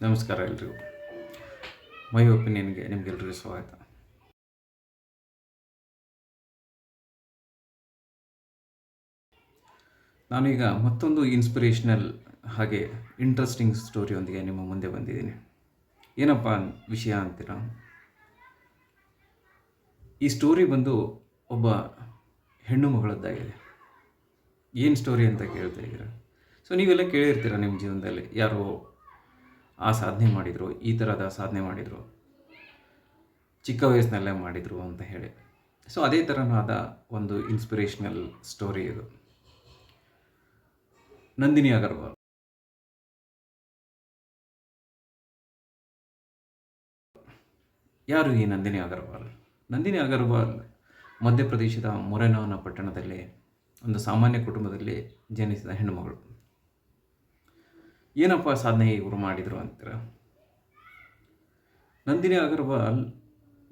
ನಮಸ್ಕಾರ ಎಲ್ರಿಗೂ. ಮೈ ಒಪಿನಿಯನ್ಗೆ ನಿಮಗೆಲ್ರಿಗೂ ಸ್ವಾಗತ. ನಾನೀಗ ಮತ್ತೊಂದು ಇನ್ಸ್ಪಿರೇಷನಲ್ ಹಾಗೆ ಇಂಟ್ರೆಸ್ಟಿಂಗ್ ಸ್ಟೋರಿಯೊಂದಿಗೆ ನಿಮ್ಮ ಮುಂದೆ ಬಂದಿದ್ದೀನಿ. ಏನಪ್ಪ ವಿಷಯ ಅಂತೀರಾ? ಈ ಸ್ಟೋರಿ ಬಂದು ಒಬ್ಬ ಹೆಣ್ಣು ಮಗಳದ್ದಾಗಿದೆ. ಏನು ಸ್ಟೋರಿ ಅಂತ ಕೇಳ್ತಾ ಇದ್ದೀರಾ? ಸೊ ನೀವೆಲ್ಲ ಕೇಳಿರ್ತೀರ ನಿಮ್ಮ ಜೀವನದಲ್ಲಿ, ಯಾರೋ ಆ ಸಾಧನೆ ಮಾಡಿದರು, ಈ ಥರದ ಸಾಧನೆ ಮಾಡಿದರು, ಚಿಕ್ಕ ವಯಸ್ಸಿನಲ್ಲೇ ಮಾಡಿದರು ಅಂತ ಹೇಳಿ. ಸೊ ಅದೇ ಥರನಾದ ಒಂದು ಇನ್ಸ್ಪಿರೇಷನಲ್ ಸ್ಟೋರಿ ಇದು. ನಂದಿನಿ ಅಗರ್ವಾಲ್. ಯಾರು ಈ ನಂದಿನಿ ಅಗರ್ವಾಲ್? ನಂದಿನಿ ಅಗರ್ವಾಲ್ ಮಧ್ಯಪ್ರದೇಶದ ಮೊರೆನಾ ಅನ್ನೋ ಪಟ್ಟಣದಲ್ಲಿ ಒಂದು ಸಾಮಾನ್ಯ ಕುಟುಂಬದಲ್ಲಿ ಜನಿಸಿದ ಹೆಣ್ಣುಮಗಳು. ಏನಪ್ಪ ಸಾಧನೆ ಇವರು ಮಾಡಿದರು ಅಂತೀರ? ನಂದಿನಿ ಅಗರ್ವಾಲ್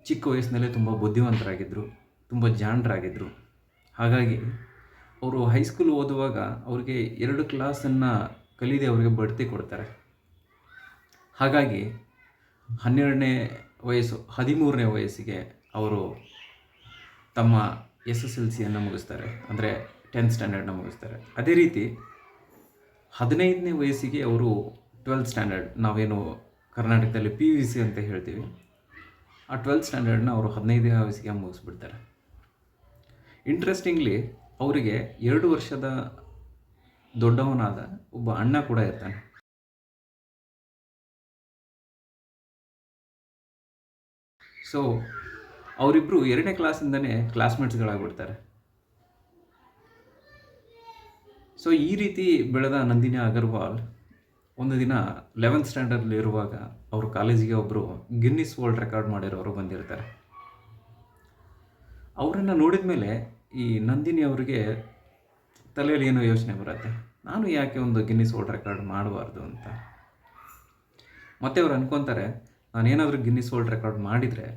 ಚಿಕ್ಕ ವಯಸ್ಸಿನಲ್ಲೇ ತುಂಬ ಬುದ್ಧಿವಂತರಾಗಿದ್ದರು, ತುಂಬ ಜಾಣರಾಗಿದ್ದರು. ಹಾಗಾಗಿ ಅವರು ಹೈಸ್ಕೂಲ್ ಓದುವಾಗ ಅವ್ರಿಗೆ 2 ಕ್ಲಾಸನ್ನು ಕಲಿಯದೆ ಅವರಿಗೆ ಬಡ್ತಿ ಕೊಡ್ತಾರೆ. ಹಾಗಾಗಿ 12ನೇ ವಯಸ್ಸು 13ನೇ ವಯಸ್ಸಿಗೆ ಅವರು ತಮ್ಮ SSLCಯನ್ನು ಮುಗಿಸ್ತಾರೆ, ಅಂದರೆ 10th ಸ್ಟ್ಯಾಂಡರ್ಡ್ನ ಮುಗಿಸ್ತಾರೆ. ಅದೇ ರೀತಿ 15ನೇ ವಯಸ್ಸಿಗೆ ಅವರು 12th ಸ್ಟ್ಯಾಂಡರ್ಡ್, ನಾವೇನು ಕರ್ನಾಟಕದಲ್ಲಿ PUC ಅಂತ ಹೇಳ್ತೀವಿ, ಆ 12th ಸ್ಟ್ಯಾಂಡರ್ಡ್ನ ಅವರು 15ನೇ ವಯಸ್ಸಿಗೆ ಮುಗಿಸ್ಬಿಡ್ತಾರೆ. ಇಂಟ್ರೆಸ್ಟಿಂಗ್ಲಿ ಅವರಿಗೆ 2 ವರ್ಷದ ದೊಡ್ಡವನಾದ ಒಬ್ಬ ಅಣ್ಣ ಕೂಡ ಇರ್ತಾನೆ. ಸೊ ಅವರಿಬ್ಬರು 2ನೇ ಕ್ಲಾಸಿಂದನೇ ಕ್ಲಾಸ್ಮೇಟ್ಸ್ಗಳಾಗ್ಬಿಡ್ತಾರೆ. ಸೊ ಈ ರೀತಿ ಬೆಳೆದ ನಂದಿನಿ ಅಗರ್ವಾಲ್ ಒಂದು ದಿನ 11th ಸ್ಟ್ಯಾಂಡರ್ಡಲ್ಲಿ ಇರುವಾಗ ಅವರು ಕಾಲೇಜಿಗೆ ಒಬ್ಬರು ಗಿನ್ನಿಸ್ ವರ್ಲ್ಡ್ ರೆಕಾರ್ಡ್ ಮಾಡಿರೋರು ಬಂದಿರ್ತಾರೆ. ಅವರನ್ನು ನೋಡಿದ ಮೇಲೆ ಈ ನಂದಿನಿ ಅವರಿಗೆ ತಲೆಯಲ್ಲಿ ಏನೋ ಯೋಚನೆ ಬರುತ್ತೆ, ನಾನು ಯಾಕೆ ಒಂದು ಗಿನ್ನಿಸ್ ವರ್ಲ್ಡ್ ರೆಕಾರ್ಡ್ ಮಾಡಬಾರ್ದು ಅಂತ. ಮತ್ತೆ ಅವ್ರು ಅನ್ಕೊತಾರೆ, ನಾನೇನಾದರೂ ಗಿನ್ನಿಸ್ ವರ್ಲ್ಡ್ ರೆಕಾರ್ಡ್ ಮಾಡಿದರೆ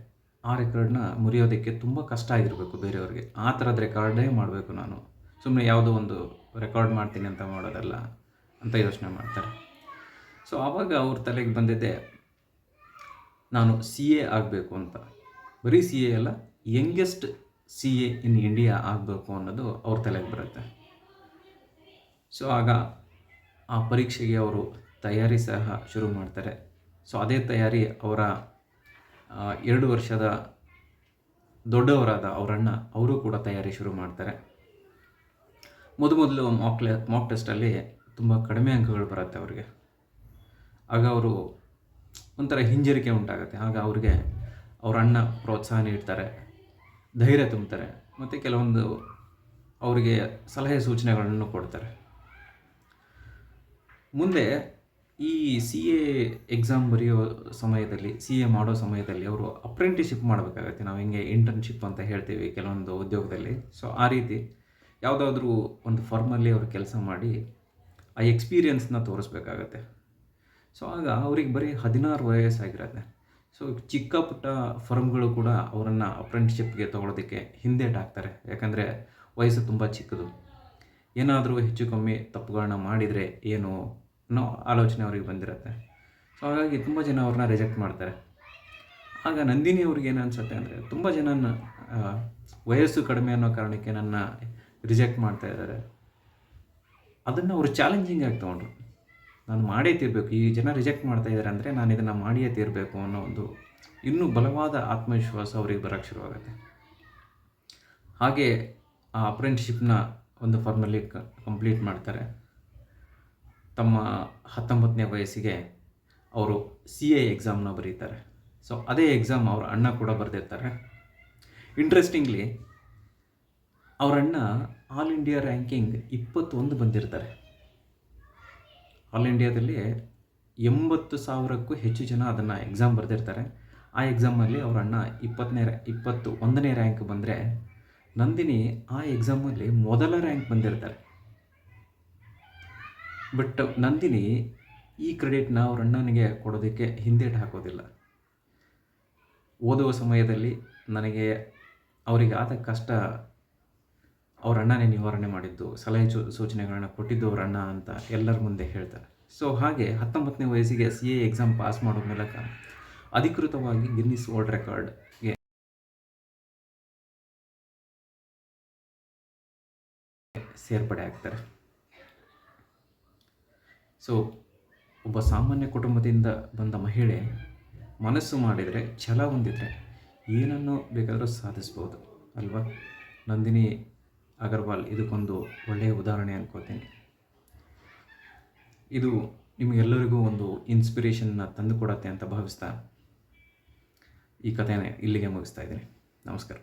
ಆ ರೆಕಾರ್ಡ್ನ ಮುರಿಯೋದಕ್ಕೆ ತುಂಬ ಕಷ್ಟ ಆಗಿರಬೇಕು ಬೇರೆಯವ್ರಿಗೆ, ಆ ಥರದ ರೆಕಾರ್ಡೇ ಮಾಡಬೇಕು ನಾನು, ಸುಮ್ಮನೆ ಯಾವುದೋ ಒಂದು ರೆಕಾರ್ಡ್ ಮಾಡ್ತೀನಿ ಅಂತ ಮಾಡೋದಲ್ಲ ಅಂತ ಯೋಚನೆ ಮಾಡ್ತಾರೆ. ಸೊ ಆವಾಗ ಅವ್ರ ತಲೆಗೆ ಬಂದಿದ್ದೆ, ನಾನು CA ಆಗಬೇಕು ಅಂತ. ಬರೀ CA ಅಲ್ಲ, ಯಂಗೆಸ್ಟ್ CA ಇನ್ ಇಂಡಿಯಾ ಆಗಬೇಕು ಅನ್ನೋದು ಅವ್ರ ತಲೆಗೆ ಬರುತ್ತೆ. ಸೊ ಆಗ ಆ ಪರೀಕ್ಷೆಗೆ ಅವರು ತಯಾರಿ ಸಹ ಶುರು ಮಾಡ್ತಾರೆ. ಸೊ ಅದೇ ತಯಾರಿ ಅವರ 2 ವರ್ಷದ ದೊಡ್ಡವರಾದ ಅವರಣ್ಣ ಅವರು ಕೂಡ ತಯಾರಿ ಶುರು ಮಾಡ್ತಾರೆ. ಮೊದಲು ಮಾಕ್ ಟೆಸ್ಟಲ್ಲಿ ತುಂಬ ಕಡಿಮೆ ಅಂಕಗಳು ಬರುತ್ತೆ ಅವರಿಗೆ. ಆಗ ಅವರು ಒಂಥರ ಹಿಂಜರಿಕೆ ಉಂಟಾಗುತ್ತೆ. ಆಗ ಅವ್ರಿಗೆ ಅವ್ರ ಅಣ್ಣ ಪ್ರೋತ್ಸಾಹ ನೀಡ್ತಾರೆ, ಧೈರ್ಯ ತುಂಬ್ತಾರೆ, ಮತ್ತು ಕೆಲವೊಂದು ಅವರಿಗೆ ಸಲಹೆ ಸೂಚನೆಗಳನ್ನು ಕೊಡ್ತಾರೆ. ಮುಂದೆ ಈ CA ಎಕ್ಸಾಮ್ ಬರೆಯೋ ಸಮಯದಲ್ಲಿ, CA ಮಾಡೋ ಸಮಯದಲ್ಲಿ ಅವರು ಅಪ್ರೆಂಟಿಸ್ಶಿಪ್ ಮಾಡಬೇಕಾಗತ್ತೆ. ನಾವು ಹಿಂಗೆ ಇಂಟರ್ನ್ಶಿಪ್ ಅಂತ ಹೇಳ್ತೀವಿ ಕೆಲವೊಂದು ಉದ್ಯೋಗದಲ್ಲಿ. ಸೊ ಆ ರೀತಿ ಯಾವುದಾದ್ರೂ ಒಂದು ಫರ್ಮಲ್ಲಿ ಅವರು ಕೆಲಸ ಮಾಡಿ ಆ ಎಕ್ಸ್ಪೀರಿಯನ್ಸ್ನ ತೋರಿಸ್ಬೇಕಾಗತ್ತೆ. ಸೊ ಆಗ ಅವ್ರಿಗೆ ಬರೀ 16 ವಯಸ್ಸಾಗಿರುತ್ತೆ. ಸೊ ಚಿಕ್ಕ ಪುಟ್ಟ ಫರ್ಮ್ಗಳು ಕೂಡ ಅವರನ್ನು ಅಪ್ರೆಂಟಿಸ್ಶಿಪ್ಗೆ ತೊಗೊಳೋದಕ್ಕೆ ಹಿಂದೇಟಾಕ್ತಾರೆ. ಯಾಕಂದರೆ ವಯಸ್ಸು ತುಂಬ ಚಿಕ್ಕದು, ಏನಾದರೂ ಹೆಚ್ಚು ಕಮ್ಮಿ ತಪ್ಪುಗಳನ್ನ ಮಾಡಿದರೆ ಏನು ಅನ್ನೋ ಆಲೋಚನೆ ಅವ್ರಿಗೆ ಬಂದಿರುತ್ತೆ. ಸೊ ಹಾಗಾಗಿ ತುಂಬ ಜನ ಅವ್ರನ್ನ ರಿಜೆಕ್ಟ್ ಮಾಡ್ತಾರೆ. ಆಗ ನಂದಿನಿ ಅವ್ರಿಗೆ ಏನು ಅನಿಸುತ್ತೆ ಅಂದರೆ, ತುಂಬ ಜನ ವಯಸ್ಸು ಕಡಿಮೆ ಅನ್ನೋ ಕಾರಣಕ್ಕೆ ನನ್ನ ರಿಜೆಕ್ಟ್ ಮಾಡ್ತಾ ಇದ್ದಾರೆ, ಅದನ್ನು ಅವರು ಚಾಲೆಂಜಿಂಗ್ ಆಗಿ ತೊಗೊಂಡ್ರು. ನಾನು ಮಾಡೇ ತೀರಬೇಕು, ಈ ಜನ ರಿಜೆಕ್ಟ್ ಮಾಡ್ತಾ ಇದ್ದಾರೆ ಅಂದರೆ ನಾನು ಇದನ್ನು ಮಾಡಿಯೇ ತೀರಬೇಕು ಅನ್ನೋ ಒಂದು ಇನ್ನೂ ಬಲವಾದ ಆತ್ಮವಿಶ್ವಾಸ ಅವ್ರಿಗೆ ಬರೋಕ್ಕೆ ಶುರುವಾಗುತ್ತೆ. ಹಾಗೆ ಆ ಅಪ್ರೆಂಟಿಸ್ಶಿಪ್ನ ಒಂದು ಫಾರ್ಮಲ್ಲಿ ಕಂಪ್ಲೀಟ್ ಮಾಡ್ತಾರೆ. ತಮ್ಮ 19ನೇ ವಯಸ್ಸಿಗೆ ಅವರು CA ಎಕ್ಸಾಮ್ನ ಬರೀತಾರೆ. ಸೊ ಅದೇ ಎಕ್ಸಾಮ್ ಅವ್ರ ಅಣ್ಣ ಕೂಡ ಬರೆದಿರ್ತಾರೆ. ಇಂಟ್ರೆಸ್ಟಿಂಗ್ಲಿ ಅವ್ರ ಅಣ್ಣ ಆಲ್ ಇಂಡಿಯಾ ರ್ಯಾಂಕಿಂಗ್ 21 ಬಂದಿರ್ತಾರೆ. ಆಲ್ ಇಂಡಿಯಾದಲ್ಲಿ 80,000ಕ್ಕೂ ಹೆಚ್ಚು ಜನ ಅದನ್ನು ಎಕ್ಸಾಮ್ ಬರೆದಿರ್ತಾರೆ. ಆ ಎಕ್ಸಾಮಲ್ಲಿ ಅವ್ರ ಅಣ್ಣ 21ನೇ ರ್ಯಾಂಕ್ ಬಂದರೆ, ನಂದಿನಿ ಆ ಎಕ್ಸಾಮಲ್ಲಿ ಮೊದಲ ರ್ಯಾಂಕ್ ಬಂದಿರ್ತಾರೆ. ಬಟ್ ನಂದಿನಿ ಈ ಕ್ರೆಡಿಟ್ನ ಅವ್ರ ಅಣ್ಣನಿಗೆ ಕೊಡೋದಕ್ಕೆ ಹಿಂದೇಟು ಹಾಕೋದಿಲ್ಲ. ಓದುವ ಸಮಯದಲ್ಲಿ ನನಗೆ ಅವರಿಗೆ ಆದ ಕಷ್ಟ ಅವ್ರ ಅಣ್ಣನೇ ನಿವಾರಣೆ ಮಾಡಿದ್ದು, ಸಲಹೆ ಸೂಚನೆಗಳನ್ನ ಕೊಟ್ಟಿದ್ದು ಅವ್ರ ಅಣ್ಣ ಅಂತ ಎಲ್ಲರ ಮುಂದೆ ಹೇಳ್ತಾರೆ. ಸೊ ಹಾಗೆ 19ನೇ ವಯಸ್ಸಿಗೆ CA ಎಕ್ಸಾಮ್ ಪಾಸ್ ಮಾಡೋ ಮೂಲಕ ಅಧಿಕೃತವಾಗಿ ಗಿನ್ನಿಸ್ ವರ್ಲ್ಡ್ ರೆಕಾರ್ಡ್ಗೆ ಸೇರ್ಪಡೆ ಆಗ್ತಾರೆ. ಸೊ ಒಬ್ಬ ಸಾಮಾನ್ಯ ಕುಟುಂಬದಿಂದ ಬಂದ ಮಹಿಳೆ ಮನಸ್ಸು ಮಾಡಿದರೆ, ಛಲ ಹೊಂದಿದರೆ ಏನನ್ನು ಬೇಕಾದರೂ ಸಾಧಿಸ್ಬೋದು ಅಲ್ವಾ? ನಂದಿನಿ ಅಗರ್ವಾಲ್ ಇದಕ್ಕೊಂದು ಒಳ್ಳೆಯ ಉದಾಹರಣೆ ಅನ್ಕೋತೀನಿ. ಇದು ನಿಮಗೆಲ್ಲರಿಗೂ ಒಂದು ಇನ್ಸ್ಪಿರೇಷನ್ನ ತಂದು ಕೊಡತ್ತೆ ಅಂತ ಭಾವಿಸ್ತಾ ಈ ಕಥೆನ ಇಲ್ಲಿಗೆ ಮುಗಿಸ್ತಾ ಇದ್ದೀನಿ. ನಮಸ್ಕಾರ.